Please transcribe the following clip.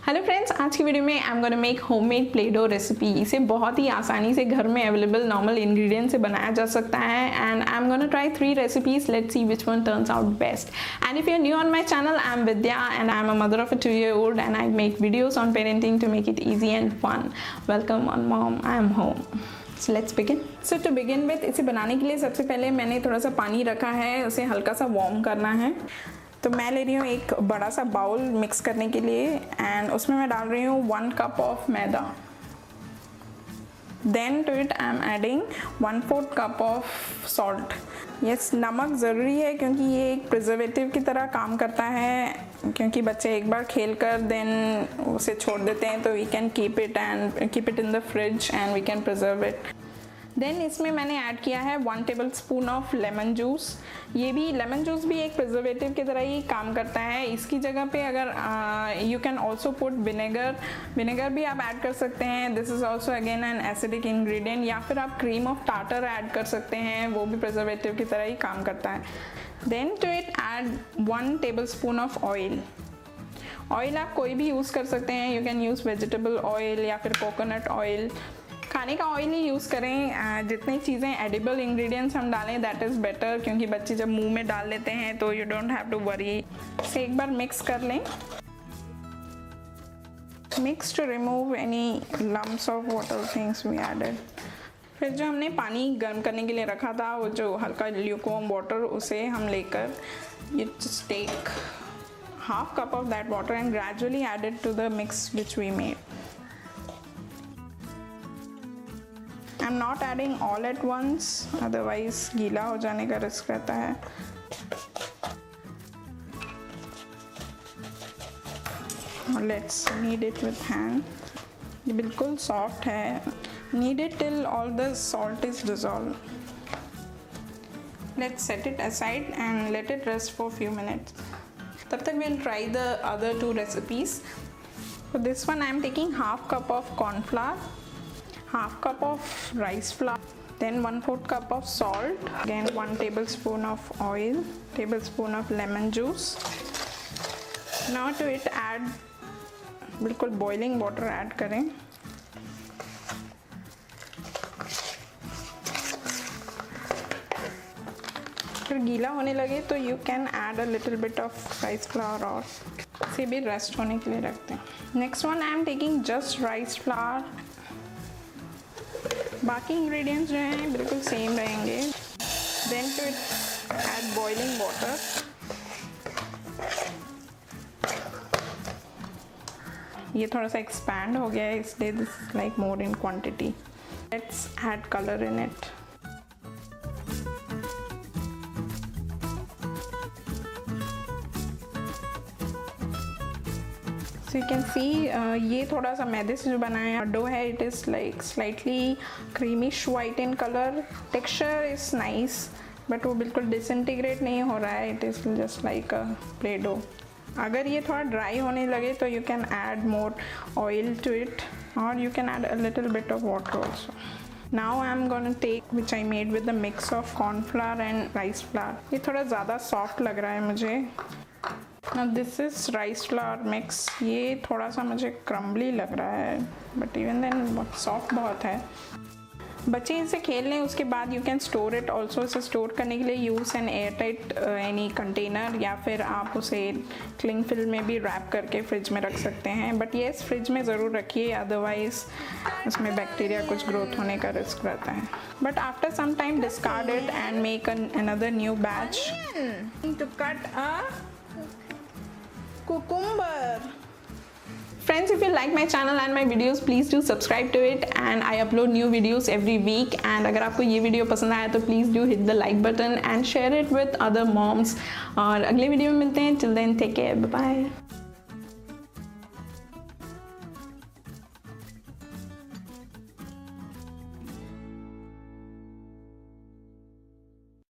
Hello friends, आज की video में I am gonna make homemade play dough recipe. इसे बहुत ही आसानी से घर में अवेलेबल नॉर्मल इंग्रेडिएंट से बनाया जा सकता है and I am gonna try 3 recipes. Let's see which one turns out best. And if you are new on my channel, I am Vidya and I am a mother of a 2-year-old and I make videos on parenting to make it easy and fun. Welcome on mom, I am home. So let's begin. So to begin with, इसे बनाने के लिए सबसे पहले मैंने थोड़ा सा पानी रखा है, उसे हल्का सा वार्म करना है। तो मैं ले रही हूँ एक बड़ा सा बाउल मिक्स करने के लिए एंड उसमें मैं डाल रही हूँ 1 cup of maida. Then to it I am adding 1/4 cup of salt. Yes, नमक ज़रूरी है क्योंकि ये एक प्रिजर्वेटिव की तरह काम करता है, क्योंकि बच्चे एक बार खेल कर देन उसे छोड़ देते हैं, तो we can keep it in the fridge and we can preserve it. Then इसमें मैंने ऐड किया है 1 tablespoon of lemon juice. ये भी लेमन जूस भी एक प्रिजर्वेटिव की तरह ही काम करता है। इसकी जगह पे अगर you can also put vinegar भी आप ऐड कर सकते हैं। This is also again an acidic ingredient. या फिर आप क्रीम ऑफ टार्टर ऐड कर सकते हैं, वो भी प्रिजर्वेटिव की तरह ही काम करता है। Then to it add 1 tablespoon of oil. Oil आप कोई भी यूज़ कर सकते हैं। You can use vegetable oil या फिर कोकोनट ऑयल। खाने का ऑयल ही यूज़ करें। जितनी चीज़ें एडिबल इंग्रेडिएंट्स हम डालें दैट इज़ बेटर, क्योंकि बच्चे जब मुंह में डाल लेते हैं तो you don't have to worry. इसे एक बार मिक्स कर लें। Mix to remove any lumps of water things we added. फिर जो हमने पानी गर्म करने के लिए रखा था, वो जो हल्का ल्यूकवार्म वाटर, उसे हम लेकर you just take 1/2 cup of that water and gradually add it to the mix which we made. I'm not adding all at once, otherwise गीला हो जाने का रिस्क रहता है। Let's knead it with hand. ये बिल्कुल सॉफ्ट है। Knead it till all the salt is dissolved. Let's set it aside and let it rest for a few minutes. तब तक we'll try the other 2 recipes. For this one I am taking 1/2 cup of corn flour, 1/2 cup of rice flour, then 1/4 cup of salt, again 1 tablespoon of oil, tablespoon of lemon juice. Now to it add बिल्कुल boiling water add करें। फिर गीला होने लगे तो you can add a little bit of rice flour और इसे भी रेस्ट होने के लिए रखते हैं। Next one I am taking just rice flour. बाकी इंग्रेडिएंट्स जो हैं बिल्कुल सेम रहेंगे। Then to it add boiling water. ये थोड़ा सा एक्सपैंड हो गया है, इसलिए this is like more in quantity. Let's add colour in it. So you can see ये थोड़ा सा मैदे से जो बनाया डो है, it is like slightly creamish white in colour. Texture is nice but वो बिल्कुल डिसइंटीग्रेट नहीं हो रहा है। It is just like a play dough. अगर ये थोड़ा ड्राई होने लगे तो you can add more oil to it और you can add a little bit of water also. Now I am gonna take which I made with the mix of cornflour and rice flower. ये थोड़ा ज़्यादा soft लग रहा है मुझे। Now this is rice flour mix. ये थोड़ा सा मुझे क्रम्बली लग रहा है, बट इवन देन सॉफ्ट बहुत है। बच्चे इसे खेल लें, उसके बाद you can store it also. इसे स्टोर करने के लिए use an air tight any container, या फिर आप उसे क्लिंग फिल्म में भी रैप करके फ्रिज में रख सकते हैं। बट येस, फ्रिज में ज़रूर रखिए, अदरवाइज उसमें बैक्टीरिया कुछ ग्रोथ होने का रिस्क रहता है। But after some time discard it and make another new batch. To cut a cucumber. Friends, if you like my channel and my videos, please do subscribe to it and I upload new videos every week. And अगर आपको ये video पसंद आया तो please do hit the like button and share it with other moms. और अगले video में मिलते हैं। Till then, take care. Bye bye.